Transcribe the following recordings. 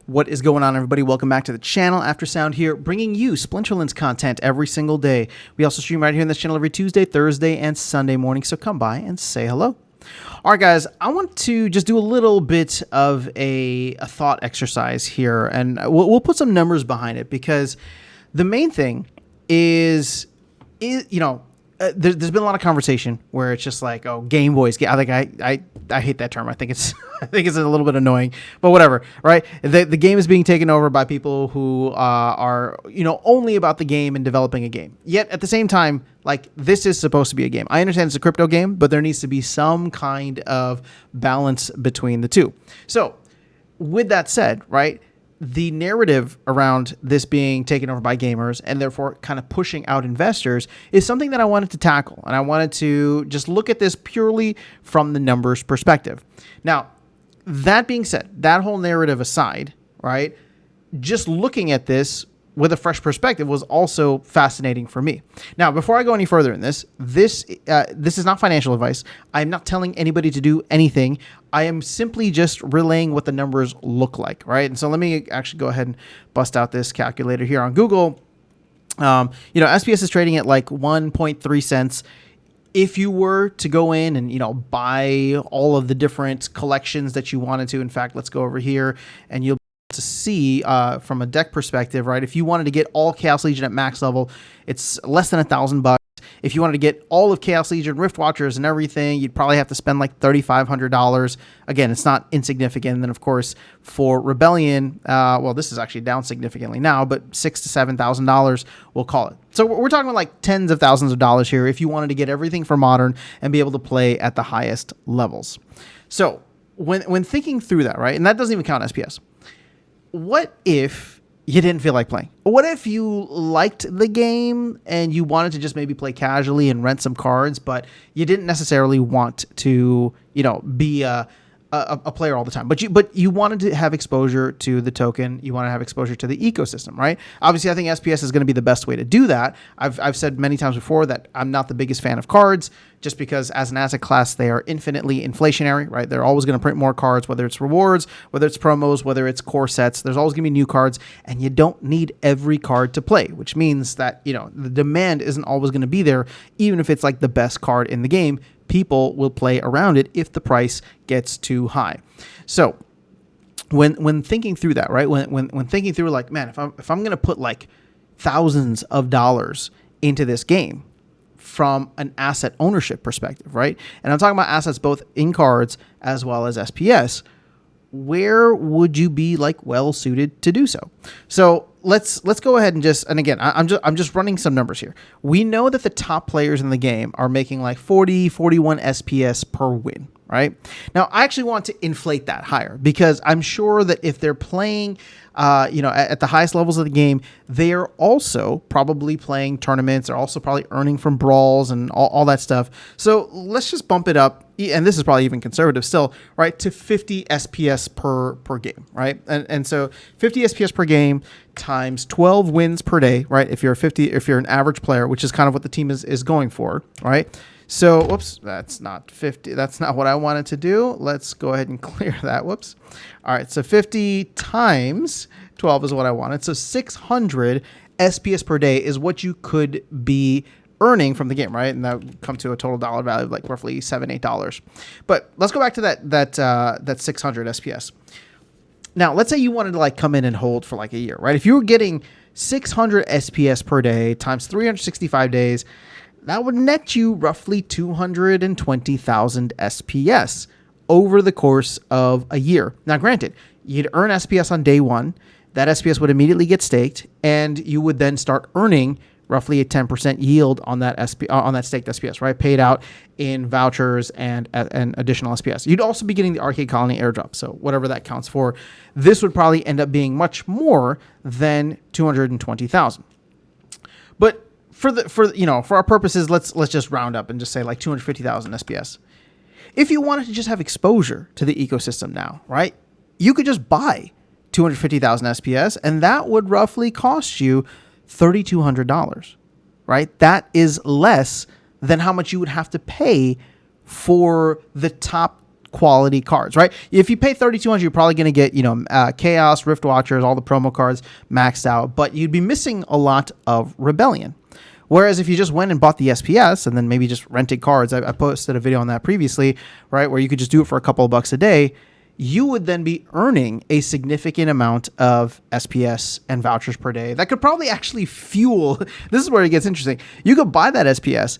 What is going on, everybody? Welcome back to the channel. Aftersound here, bringing you Splinterlands content every single day. We also stream right here on this channel every Tuesday, Thursday, and Sunday morning, so come by and say hello. All right, guys, I want to just do a little bit of a thought exercise here, and we'll put some numbers behind it, because the main thing is there's been a lot of conversation where it's just like, oh, Game Boys. I hate that term. I think it's a little bit annoying, but whatever, right? The game is being taken over by people who are only about the game and developing a game. Yet at the same time, like, this is supposed to be a game. I understand it's a crypto game, but there needs to be some kind of balance between the two. So with that said, right, the narrative around this being taken over by gamers and therefore kind of pushing out investors is something that I wanted to tackle. And I wanted to just look at this purely from the numbers perspective. Now, that being said, that whole narrative aside, right, just looking at this with a fresh perspective was also fascinating for me. Now, before I go any further in this is not financial advice. I'm not telling anybody to do anything. I am simply just relaying what the numbers look like, right? And so let me actually go ahead and bust out this calculator here on Google. SPS is trading at like 1.3 cents. If you were to go in and, buy all of the different collections that you wanted to, in fact, let's go over here and you'll to see from a deck perspective, right? If you wanted to get all Chaos Legion at max level, it's less than $1,000. If you wanted to get all of Chaos Legion, Rift Watchers, and everything, you'd probably have to spend like $3,500. Again, it's not insignificant. And then, of course, for Rebellion, well, this is actually down significantly now, but $6,000 to $7,000, we'll call it. So we're talking about like tens of thousands of dollars here if you wanted to get everything for Modern and be able to play at the highest levels. So when thinking through that, right, and that doesn't even count SPS. What if you didn't feel like playing? What if you liked the game and you wanted to just maybe play casually and rent some cards, but you didn't necessarily want to, be a player all the time, but you wanted to have exposure to the token, you want to have exposure to the ecosystem, right? Obviously, I think SPS is going to be the best way to do that. I've said many times before that I'm not the biggest fan of cards, just because as an asset class, they are infinitely inflationary, right? They're always going to print more cards, whether it's rewards, whether it's promos, whether it's core sets. There's always going to be new cards, and you don't need every card to play, which means that, the demand isn't always going to be there, even if it's like the best card in the game. People will play around it if the price gets too high. So when thinking through that, right, when thinking through like, man, if I'm going to put like thousands of dollars into this game from an asset ownership perspective, right, and I'm talking about assets both in cards as well as SPS, where would you be like well suited to do so? So let's go ahead and again, I'm just running some numbers here. We know that the top players in the game are making like 41 SPS per win, right? Now, I actually want to inflate that higher, because I'm sure that if they're playing, at the highest levels of the game, they are also probably playing tournaments. They're also probably earning from brawls and all that stuff. So let's just bump it up, and this is probably even conservative still, right, to 50 SPS per game, right? And so 50 SPS per game times 12 wins per day, right? If you're an average player, which is kind of what the team is going for, right? So, whoops, that's not 50. That's not what I wanted to do. Let's go ahead and clear that. Whoops. All right, so 50 times 12 is what I wanted. So 600 SPS per day is what you could be earning from the game, right? And that would come to a total dollar value of like roughly $7, $8. But let's go back to that 600 SPS. Now, let's say you wanted to like come in and hold for like a year, right? If you were getting 600 SPS per day times 365 days, that would net you roughly 220,000 SPS over the course of a year. Now, granted, you'd earn SPS on day one. That SPS would immediately get staked, and you would then start earning roughly a 10% yield on that on that staked SPS, right? Paid out in vouchers and additional SPS. You'd also be getting the Arcade Colony airdrop, so whatever that counts for. This would probably end up being much more than 220,000. But for our purposes, let's just round up and just say like 250,000 SPS. If you wanted to just have exposure to the ecosystem now, right, you could just buy 250,000 SPS, and that would roughly cost you $3,200, right? That is less than how much you would have to pay for the top quality cards, right? If you pay 3,200, you're probably going to get, Chaos, Rift Watchers, all the promo cards maxed out, but you'd be missing a lot of Rebellion. Whereas if you just went and bought the SPS and then maybe just rented cards, I posted a video on that previously, right, where you could just do it for a couple of bucks a day, you would then be earning a significant amount of SPS and vouchers per day. That could probably actually fuel, this is where it gets interesting. You could buy that SPS,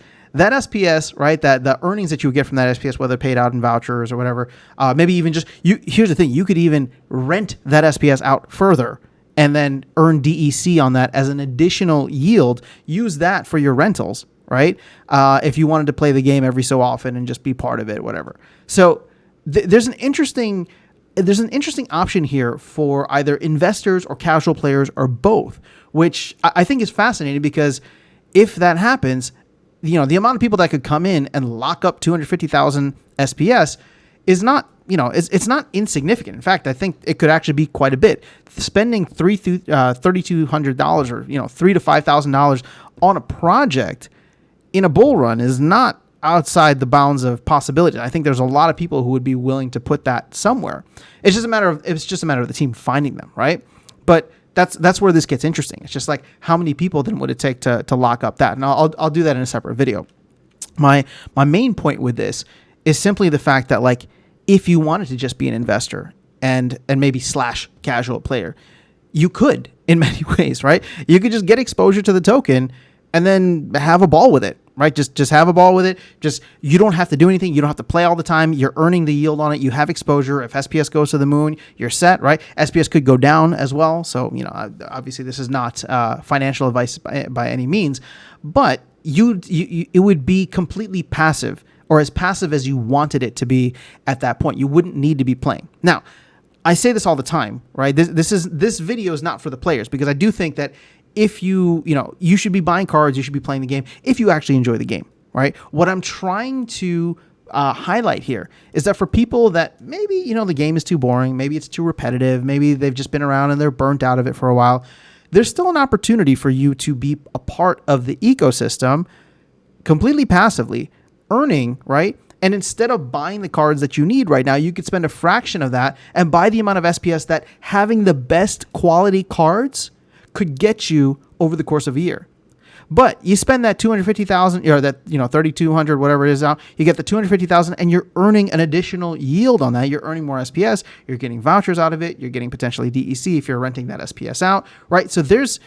right, that the earnings that you would get from that SPS, whether paid out in vouchers or whatever, maybe even just, here's the thing, you could even rent that SPS out further and then earn DEC on that as an additional yield. Use that for your rentals, right? If you wanted to play the game every so often and just be part of it, whatever. So there's an interesting option here for either investors or casual players or both, which I think is fascinating, because if that happens, the amount of people that could come in and lock up 250,000 SPS is not, it's not insignificant. In fact, I think it could actually be quite a bit. Spending $3,200 or $3,000 to $5,000 on a project in a bull run is not outside the bounds of possibility. I think there's a lot of people who would be willing to put that somewhere. It's just a matter of the team finding them, right? But that's where this gets interesting. It's just like, how many people then would it take to lock up that? And I'll do that in a separate video. My main point with this is simply the fact that, like, if you wanted to just be an investor and maybe / casual player, you could in many ways, right? You could just get exposure to the token and then have a ball with it, right? Just have a ball with it. You don't have to do anything. You don't have to play all the time. You're earning the yield on it. You have exposure. If SPS goes to the moon, you're set, right? SPS could go down as well. So, obviously this is not financial advice by any means, but it would be completely passive, or as passive as you wanted it to be at that point. You wouldn't need to be playing. Now, I say this all the time, right? This video is not for the players, because I do think that if you should be buying cards, you should be playing the game if you actually enjoy the game, right? What I'm trying to highlight here is that for people that maybe, the game is too boring, maybe it's too repetitive, maybe they've just been around and they're burnt out of it for a while, there's still an opportunity for you to be a part of the ecosystem completely passively, earning, right? And instead of buying the cards that you need right now, you could spend a fraction of that and buy the amount of SPS that having the best quality cards could get you over the course of a year. But you spend that 250,000 or that 3,200, whatever it is now, you get the 250,000 and you're earning an additional yield on that. You're earning more SPS, you're getting vouchers out of it, you're getting potentially DEC if you're renting that SPS out, right? So there's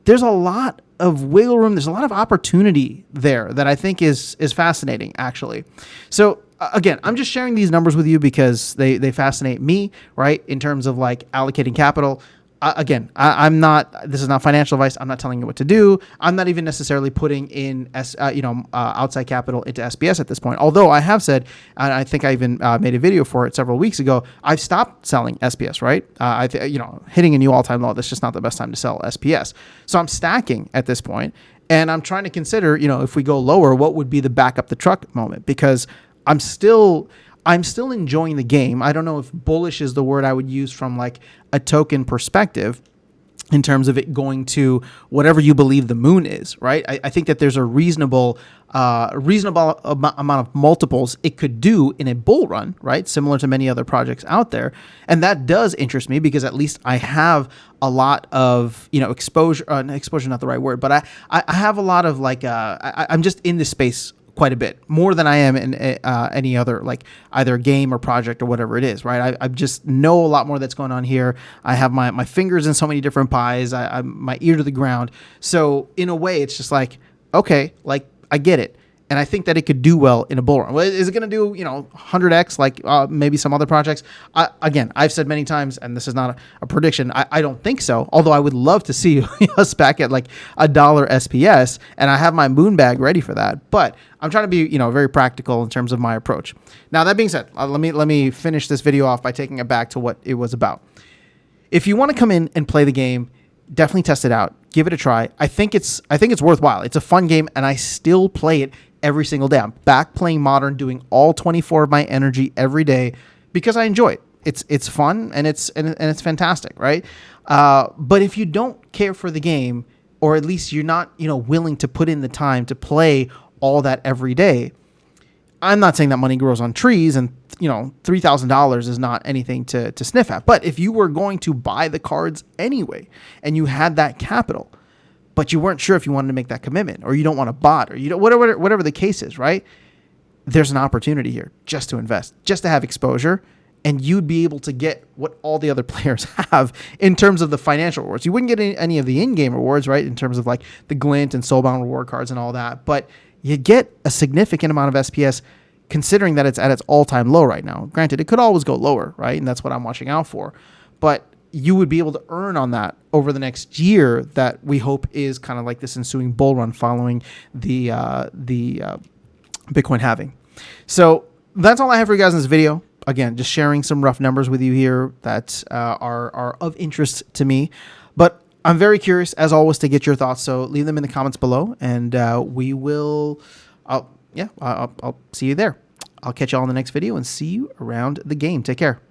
a lot of wiggle room. There's a lot of opportunity there that I think is fascinating, actually. So again, I'm just sharing these numbers with you because they fascinate me, right? In terms of like allocating capital. I'm not, this is not financial advice. I'm not telling you what to do. I'm not even necessarily putting in, outside capital into SPS at this point. Although I have said, and I think I even made a video for it several weeks ago, I've stopped selling SPS, right? Hitting a new all-time low, that's just not the best time to sell SPS. So I'm stacking at this point, and I'm trying to consider, if we go lower, what would be the back up the truck moment? Because I'm still enjoying the game. I don't know if bullish is the word I would use from like a token perspective in terms of it going to whatever you believe the moon is, right? I think that there's a reasonable amount of multiples it could do in a bull run, right? Similar to many other projects out there. And that does interest me because at least I have a lot of, exposure, exposure, not the right word, but I have a lot of like, I'm just in this space quite a bit more than I am in any other, like either game or project or whatever it is, right? I just know a lot more that's going on here. I have my fingers in so many different pies. I'm my ear to the ground. So in a way, it's just like, okay, like I get it. And I think that it could do well in a bull run. Well, is it going to do, 100x like maybe some other projects? Again, I've said many times, and this is not a prediction, I don't think so. Although I would love to see us back at like $1 SPS, and I have my moon bag ready for that. But I'm trying to be, very practical in terms of my approach. Now, that being said, let me finish this video off by taking it back to what it was about. If you want to come in and play the game, definitely test it out. Give it a try. I think it's worthwhile. It's a fun game, and I still play it every single day. I'm back playing Modern, doing all 24 of my energy every day because I enjoy it. It's fun and it's fantastic, right? But if you don't care for the game, or at least you're not willing to put in the time to play all that every day, I'm not saying that money grows on trees and $3,000 is not anything to sniff at. But if you were going to buy the cards anyway, and you had that capital, but you weren't sure if you wanted to make that commitment, or you don't want a bot, or whatever the case is, right? There's an opportunity here just to invest, just to have exposure, and you'd be able to get what all the other players have in terms of the financial rewards. You wouldn't get any of the in-game rewards, right, in terms of like the Glint and Soulbound reward cards and all that, but you get a significant amount of SPS considering that it's at its all-time low right now. Granted, it could always go lower, right? And that's what I'm watching out for. But you would be able to earn on that over the next year that we hope is kind of like this ensuing bull run following the Bitcoin halving. So that's all I have for you guys in this video. Again, just sharing some rough numbers with you here that are of interest to me. But I'm very curious, as always, to get your thoughts. So leave them in the comments below, and we will... I'll see you there. I'll catch you all in the next video and see you around the game. Take care.